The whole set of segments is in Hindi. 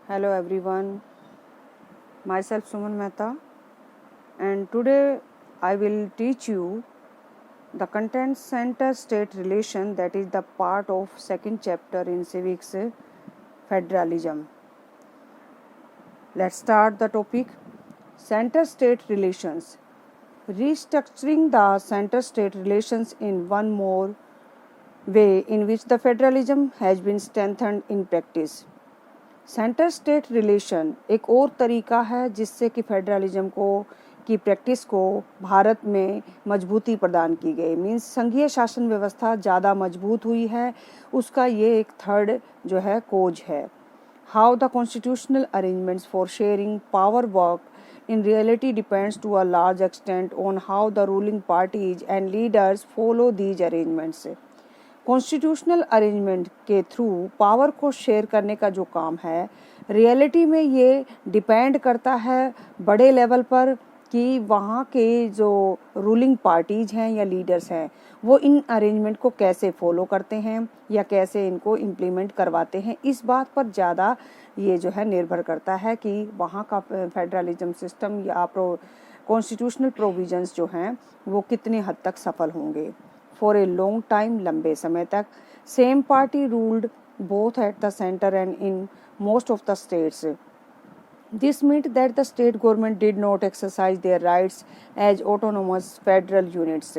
Hello everyone, myself Suman Mehta, and today I will teach you the content center state relation, that is the part of second chapter in civics, federalism. Let's start the topic. Center state relations. Restructuring the center state relations in one more way in which the federalism has been strengthened in practice. Centre state relation एक और तरीका है जिससे कि फेडरलिज्म को की प्रैक्टिस को भारत में मजबूती प्रदान की गई। मीन्स संघीय शासन व्यवस्था ज़्यादा मजबूत हुई है, उसका ये एक थर्ड जो है कोज है। How the constitutional arrangements for sharing power work in reality depends to a large extent on how the ruling parties and leaders follow these arrangements. Constitutional arrangement के थ्रू पावर को शेयर करने का जो काम है, रियलिटी में ये डिपेंड करता है बड़े लेवल पर कि वहाँ के जो रूलिंग पार्टीज हैं या लीडर्स हैं वो इन अरेंजमेंट को कैसे फॉलो करते हैं या कैसे इनको इम्प्लीमेंट करवाते हैं। इस बात पर ज़्यादा ये जो है निर्भर करता है कि वहाँ का फेडरलिज्म सिस्टम या कॉन्स्टिट्यूशनल प्रोविजंस जो हैं वो कितने हद तक सफल होंगे। फॉर ए लॉन्ग टाइम, लंबे समय तक same party ruled both at the centre and in most of the states. This meant that the state government did not exercise their rights as autonomous federal units.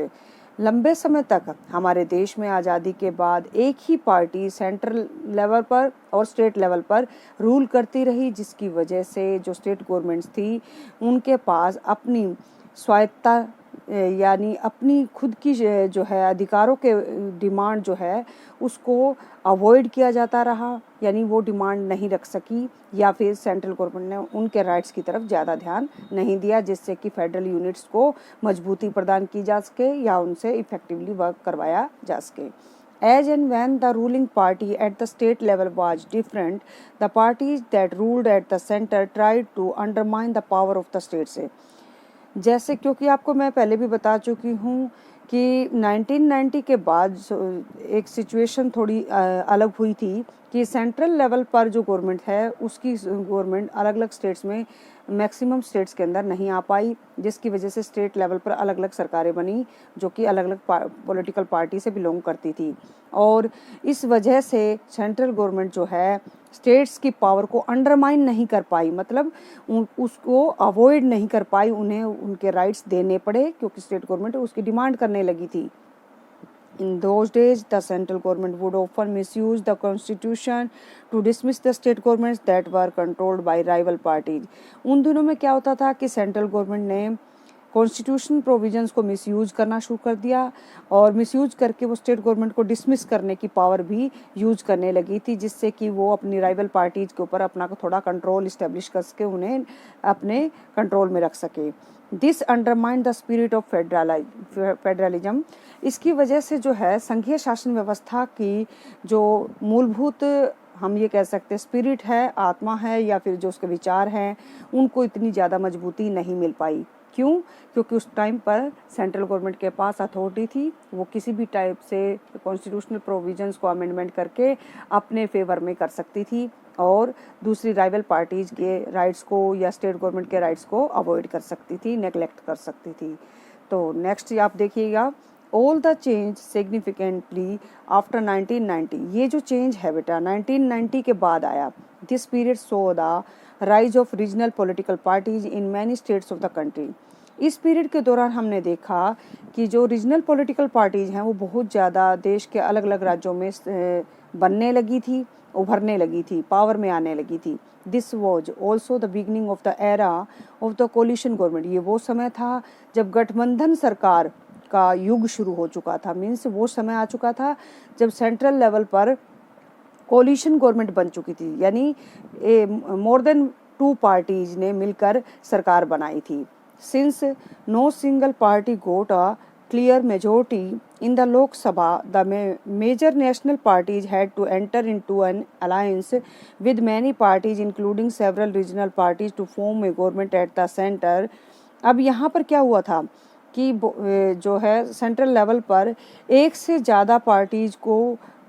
लंबे समय तक हमारे देश में आज़ादी के बाद एक ही पार्टी सेंट्रल लेवल पर और स्टेट लेवल पर रूल करती रही, जिसकी वजह से जो स्टेट गवर्नमेंट्स थी उनके पास अपनी स्वायत्तता यानी अपनी खुद की जो है अधिकारों के डिमांड जो है उसको अवॉइड किया जाता रहा, यानी वो डिमांड नहीं रख सकी या फिर सेंट्रल गवर्नमेंट ने उनके राइट्स की तरफ ज़्यादा ध्यान नहीं दिया, जिससे कि फेडरल यूनिट्स को मजबूती प्रदान की जा सके या उनसे इफेक्टिवली वर्क करवाया जा सके। As and when the ruling party at the state level was different, the parties that ruled at the center tried to undermine the power of the states. जैसे क्योंकि आपको मैं पहले भी बता चुकी हूँ कि 1990 के बाद एक सिचुएशन थोड़ी अलग हुई थी कि सेंट्रल लेवल पर जो गवर्नमेंट है उसकी गवर्नमेंट अलग अलग स्टेट्स में मैक्सिमम स्टेट्स के अंदर नहीं आ पाई, जिसकी वजह से स्टेट लेवल पर अलग अलग सरकारें बनी जो कि अलग अलग पॉलिटिकल पार्टी से बिलोंग करती थी, और इस वजह से सेंट्रल गवर्नमेंट जो है स्टेट्स की पावर को अंडरमाइन नहीं कर पाई, मतलब उसको अवॉइड नहीं कर पाई, उन्हें उनके राइट्स देने पड़े क्योंकि स्टेट गवर्नमेंट उसकी डिमांड करने लगी थी। In those days, the central government would often misuse the constitution to dismiss the state governments that were controlled by rival parties. उन दिनों में क्या होता था कि सेंट्रल गवर्नमेंट ने कॉन्स्टिट्यूशन प्रोविजंस को मिसयूज करना शुरू कर दिया और मिसयूज करके वो स्टेट गवर्नमेंट को डिसमिस करने की पावर भी यूज करने लगी थी, जिससे कि वो अपनी राइवल पार्टीज के ऊपर अपना थोड़ा कंट्रोल इस्टेब्लिश कर सके, उन्हें अपने कंट्रोल में रख सके। This undermine the spirit of federalism. इसकी वजह से जो है संघीय शासन व्यवस्था की जो मूलभूत हम ये कह सकते हैं स्पिरिट है, आत्मा है या फिर जो उसके विचार हैं, उनको इतनी ज़्यादा मजबूती नहीं मिल पाई। क्यों? क्योंकि उस टाइम पर सेंट्रल गवर्नमेंट के पास अथॉरिटी थी, वो किसी भी टाइप से कॉन्स्टिट्यूशनल प्रोविजंस को अमेंडमेंट करके अपने फेवर में कर सकती थी और दूसरी राइवल पार्टीज के राइट्स को या स्टेट गवर्नमेंट के राइट्स को अवॉइड कर सकती थी, नेग्लेक्ट कर सकती थी। तो नेक्स्ट आप देखिएगा, all the change significantly after 1990। ये जो चेंज है बेटा 1990 के बाद आया। This period so the rise of regional political parties in many states of the country. इस पीरियड के दौरान हमने देखा कि जो रीजनल पॉलिटिकल पार्टीज हैं वो बहुत ज़्यादा देश के अलग अलग राज्यों में बनने लगी थी, उभरने लगी थी, पावर में आने लगी थी। This was also the beginning of the era of the coalition government. ये वो समय था जब गठबंधन सरकार का युग शुरू हो चुका था। मीन्स वो समय आ चुका था जब सेंट्रल लेवल पर कोलिशन गवर्नमेंट बन चुकी थी, यानी मोर देन 2 पार्टीज ने मिलकर सरकार बनाई थी। Since no single party got a clear majority in the Lok Sabha, the major national parties had to enter into an alliance with many parties including several regional parties to form a government at the center. अब यहाँ पर क्या हुआ था कि जो है सेंट्रल लेवल पर एक से ज़्यादा पार्टीज को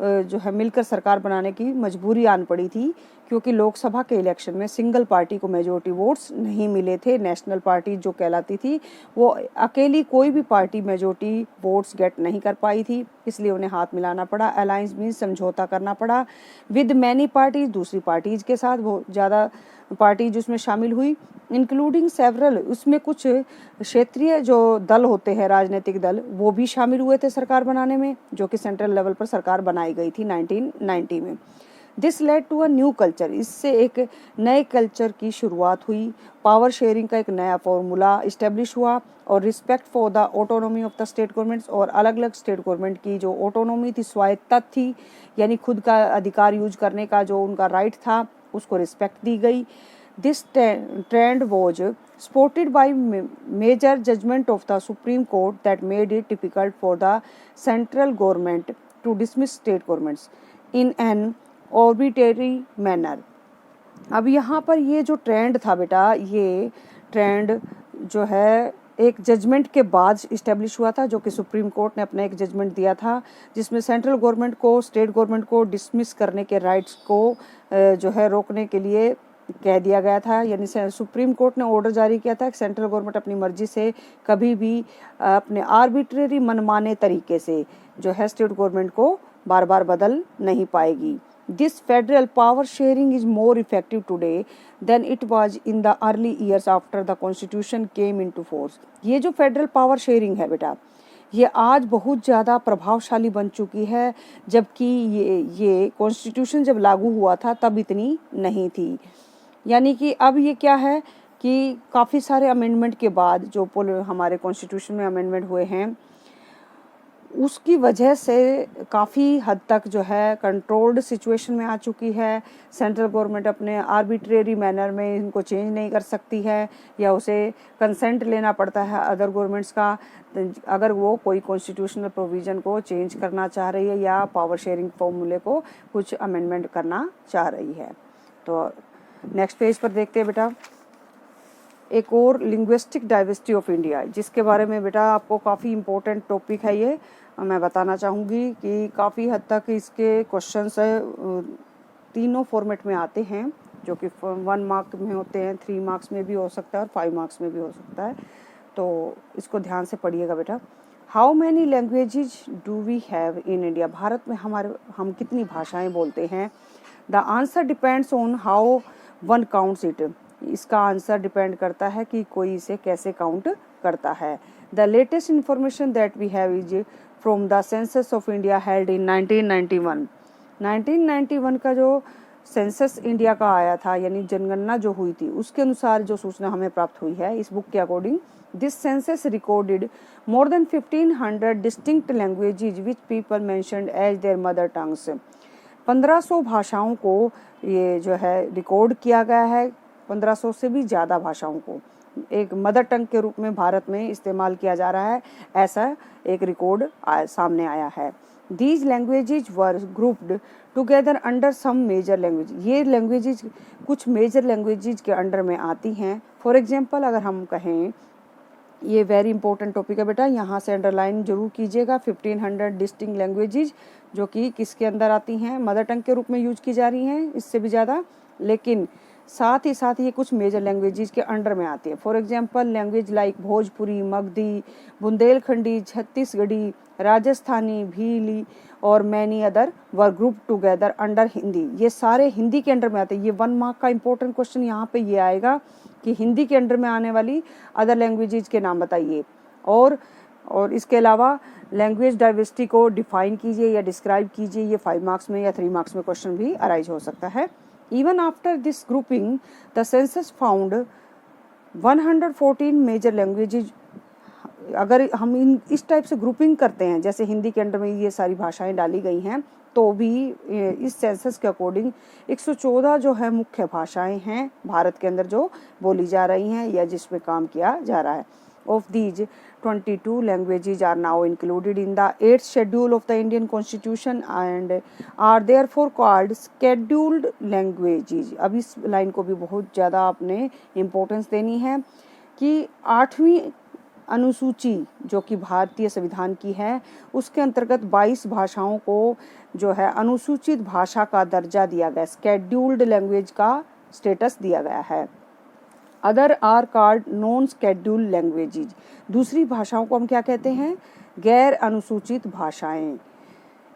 जो है मिलकर सरकार बनाने की मजबूरी आन पड़ी थी, क्योंकि लोकसभा के इलेक्शन में सिंगल पार्टी को मेजोरिटी वोट्स नहीं मिले थे। नेशनल पार्टी जो कहलाती थी वो अकेली कोई भी पार्टी मेजोरिटी वोट्स गेट नहीं कर पाई थी, इसलिए उन्हें हाथ मिलाना पड़ा। अलायंस मीन्स समझौता करना पड़ा विद मैनी पार्टीज, दूसरी पार्टीज के साथ, बहुत ज़्यादा पार्टीज उसमें शामिल हुई, इंक्लूडिंग सेवरल, उसमें कुछ क्षेत्रीय जो दल होते हैं, राजनीतिक दल, वो भी शामिल हुए थे सरकार बनाने में, जो कि सेंट्रल लेवल पर सरकार बनाई गई थी 1990 में। This led to a new culture, इससे एक नए कल्चर की शुरुआत हुई। पावर शेयरिंग का एक नया फॉर्मूला इस्टेब्लिश हुआ और respect for the autonomy of the state governments, और अलग अलग स्टेट गवर्नमेंट की जो ऑटोनॉमी थी, स्वायत्ता थी, यानी खुद का अधिकार यूज करने का जो उनका राइट था, उसको रिस्पेक्ट दी गई। This trend was supported by major judgment of the Supreme Court that made it difficult for the central government to dismiss state governments in an arbitrary manner। अब यहाँ पर ये जो ट्रेंड था बेटा, ये ट्रेंड जो है एक जजमेंट के बाद इस्टेब्लिश हुआ था, जो कि सुप्रीम कोर्ट ने अपना एक जजमेंट दिया था, जिसमें सेंट्रल गवर्नमेंट को स्टेट गवर्नमेंट को डिसमिस करने के राइट्स को जो है रोकने के लिए कह दिया गया था। यानी सुप्रीम कोर्ट ने ऑर्डर जारी किया था कि सेंट्रल गवर्नमेंट अपनी मर्जी से कभी भी अपने आर्बिट्रेरी मनमाने तरीके से जो है स्टेट गवर्नमेंट को बार बार बदल नहीं पाएगी। This federal power sharing is more effective today than it was in the early years after the constitution came into force। ये जो फेडरल पावर शेयरिंग है बेटा, ये आज बहुत ज़्यादा प्रभावशाली बन चुकी है, जबकि ये कॉन्स्टिट्यूशन जब लागू हुआ था तब इतनी नहीं थी। यानी कि अब ये क्या है कि काफ़ी सारे अमेंडमेंट के बाद जो हमारे कॉन्स्टिट्यूशन में अमेंडमेंट हुए हैं, उसकी वजह से काफ़ी हद तक जो है कंट्रोल्ड सिचुएशन में आ चुकी है। सेंट्रल गवर्नमेंट अपने आर्बिट्रेरी मैनर में इनको चेंज नहीं कर सकती है, या उसे कंसेंट लेना पड़ता है अदर गवर्नमेंट्स का, अगर वो कोई कॉन्स्टिट्यूशनल प्रोविज़न को चेंज करना चाह रही है या पावर शेयरिंग फॉर्मूले को कुछ अमेंडमेंट करना चाह रही है। तो नेक्स्ट पेज पर देखते हैं बेटा, एक और लिंग्विस्टिक डाइवर्सिटी ऑफ इंडिया, जिसके बारे में बेटा आपको काफ़ी इम्पोर्टेंट टॉपिक है ये, मैं बताना चाहूँगी कि काफ़ी हद तक इसके क्वेश्चंस तीनों फॉर्मेट में आते हैं, जो कि 1 मार्क में होते हैं, 3 मार्क्स में भी हो सकता है और 5 मार्क्स में भी हो सकता है। तो इसको ध्यान से पढ़िएगा बेटा। How many languages do we have in India, भारत में हम कितनी भाषाएँ बोलते हैं। The answer depends on how one counts it, इसका आंसर डिपेंड करता है कि कोई इसे कैसे काउंट करता है। The latest information that we have is from the census of India held in 1991। 1991 का जो सेंसस इंडिया का आया था, यानी जनगणना जो हुई थी, उसके अनुसार जो सूचना हमें प्राप्त हुई है इस बुक के according, this census recorded more than 1500 distinct languages which people mentioned as their mother tongues. 1500 भाषाओं को ये जो है रिकॉर्ड किया गया है, 1500 से भी ज़्यादा भाषाओं को एक मदर टंग के रूप में भारत में इस्तेमाल किया जा रहा है, ऐसा एक रिकॉर्ड सामने आया है। These languages were grouped together under some major language, ये लैंग्वेजेज कुछ मेजर लैंग्वेजेज के अंडर में आती हैं। फॉर एग्जांपल अगर हम कहें, ये वेरी इंपॉर्टेंट टॉपिक है बेटा, यहाँ से अंडरलाइन जरूर कीजिएगा। 1500 डिस्टिंक्ट लैंग्वेजेज जो कि किसके अंदर आती हैं, मदर टंग के रूप में यूज की जा रही हैं, इससे भी ज़्यादा, लेकिन साथ ही साथ ये कुछ मेजर लैंग्वेजेस के अंडर में आती है। For example language like Bhojpuri, Magadhi, Bundelkhandi, Chhattisgarhi, Rajasthani, Bhili और many other were group together under Hindi, ये सारे हिंदी के अंडर में आते हैं। ये 1 मार्क का इंपॉर्टेंट क्वेश्चन यहाँ पे ये आएगा कि हिंदी के अंडर में आने वाली अदर लैंग्वेजेस के नाम बताइए, और इसके अलावा लैंग्वेज डाइवर्सिटी को डिफाइन कीजिए या डिस्क्राइब कीजिए। ये 5 मार्क्स में या 3 मार्क्स में क्वेश्चन भी अराइज हो सकता है। Even after this grouping, the census found 114 major languages। अगर हम इस टाइप से ग्रुपिंग करते हैं, जैसे हिंदी के अंडर में ये सारी भाषाएं डाली गई हैं, तो भी इस सेंसस के अकॉर्डिंग 114 जो है मुख्य भाषाएं हैं भारत के अंदर जो बोली जा रही हैं या जिसमें काम किया जा रहा है। Of these, 22 languages are now included in the 8th schedule of the Indian Constitution and are therefore called scheduled languages। अब इस लाइन को भी बहुत ज़्यादा आपने इम्पोर्टेंस देनी है कि 8वीं अनुसूची जो कि भारतीय संविधान की है, उसके अंतर्गत 22 भाषाओं को जो है अनुसूचित भाषा का दर्जा दिया गया, स्केड्यूल्ड लैंग्वेज का स्टेटस दिया गया है। Other are called non scheduled languages, दूसरी भाषाओं को हम क्या कहते हैं, गैर अनुसूचित भाषाएं।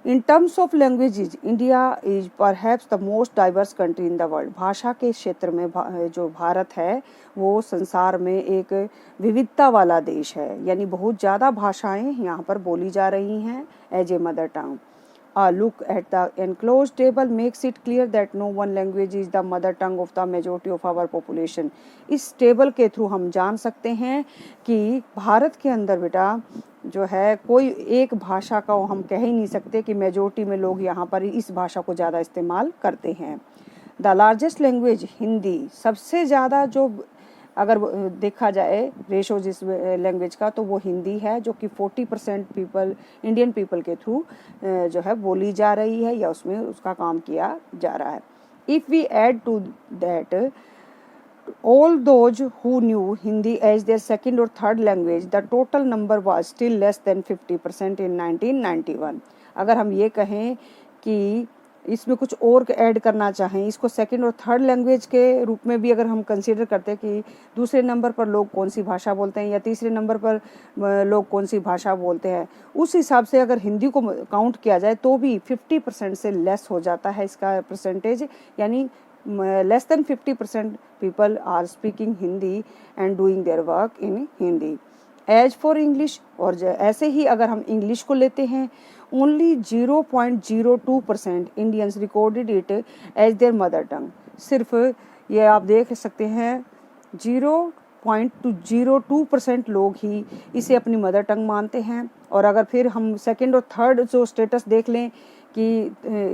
In terms of languages India is perhaps the most diverse country in the world, भाषा के क्षेत्र में जो भारत है वो संसार में एक विविधता वाला देश है, यानी बहुत ज़्यादा भाषाएं यहाँ पर बोली जा रही हैं as a mother tongue. A look at the enclosed table makes it clear that no one language is the mother tongue of the majority of our population। इस टेबल के थ्रू हम जान सकते हैं कि भारत के अंदर बेटा जो है कोई एक भाषा का हम कह ही नहीं सकते कि मेजोरिटी में लोग यहाँ पर इस भाषा को ज़्यादा इस्तेमाल करते हैं। द लार्जेस्ट लैंग्वेज हिंदी, सबसे ज़्यादा जो अगर देखा जाए रेशो जिस लैंग्वेज का तो वो हिंदी है, जो कि 40% पीपल इंडियन पीपल के थ्रू जो है बोली जा रही है या उसमें उसका काम किया जा रहा है। If we add to that all those who knew Hindi as their second or third language, the total number was still less than 50% in 1991। अगर हम ये कहें कि इसमें कुछ और ऐड करना चाहें, इसको सेकंड और थर्ड लैंग्वेज के रूप में भी अगर हम कंसीडर करते हैं कि दूसरे नंबर पर लोग कौन सी भाषा बोलते हैं या तीसरे नंबर पर लोग कौन सी भाषा बोलते हैं, उस हिसाब से अगर हिंदी को काउंट किया जाए तो भी 50% से लेस हो जाता है इसका परसेंटेज, यानी less than 50% people are speaking Hindi and doing their work in Hindi। As for English, और ऐसे ही अगर हम इंग्लिश को लेते हैं, only 0.02% Indians recorded it as their mother tongue। सिर्फ ये आप देख सकते हैं 0.02% लोग ही इसे अपनी मदर टंग मानते हैं। और अगर फिर हम सेकंड और थर्ड जो स्टेटस देख लें कि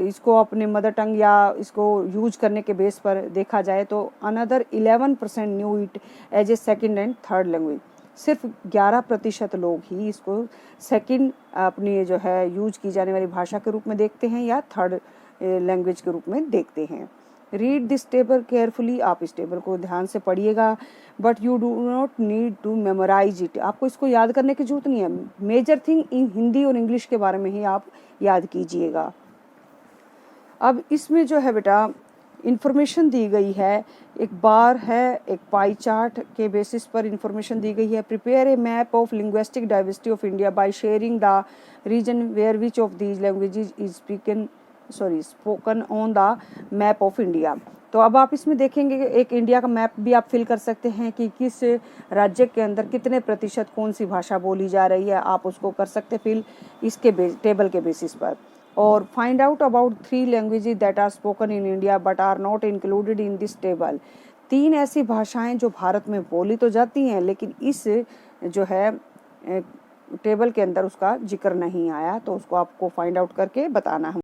इसको अपने मदर टंग या इसको यूज करने के बेस पर देखा जाए तो another 11% knew it as a second and third language. सिर्फ 11% लोग ही इसको सेकंड अपनी जो है यूज की जाने वाली भाषा के रूप में देखते हैं या थर्ड लैंग्वेज के रूप में देखते हैं। रीड दिस टेबल केयरफुली, आप इस टेबल को ध्यान से पढ़िएगा, but you do not need to memorise it, आपको इसको याद करने की जरूरत नहीं है। मेजर थिंग इन हिंदी और इंग्लिश के बारे में ही आप याद कीजिएगा। अब इसमें जो है बेटा इंफॉर्मेशन दी गई है, एक बार है, एक पाई चार्ट के बेसिस पर इंफॉर्मेशन दी गई है। Prepare a map of linguistic diversity of India by sharing the region where which of these languages is spoken on the map of India. तो अब आप इसमें देखेंगे एक इंडिया का मैप भी आप फिल कर सकते हैं कि किस राज्य के अंदर कितने प्रतिशत कौन सी भाषा बोली जा रही है, आप उसको कर सकते फिल इसके टेबल के बेसिस पर। और find out about 3 languages that are spoken in India but are not included in this table. 3 ऐसी भाषाएं जो भारत में बोली तो जाती हैं लेकिन इस जो है टेबल के अंदर उसका जिक्र नहीं आया, तो उसको आपको फाइंड आउट करके बताना है।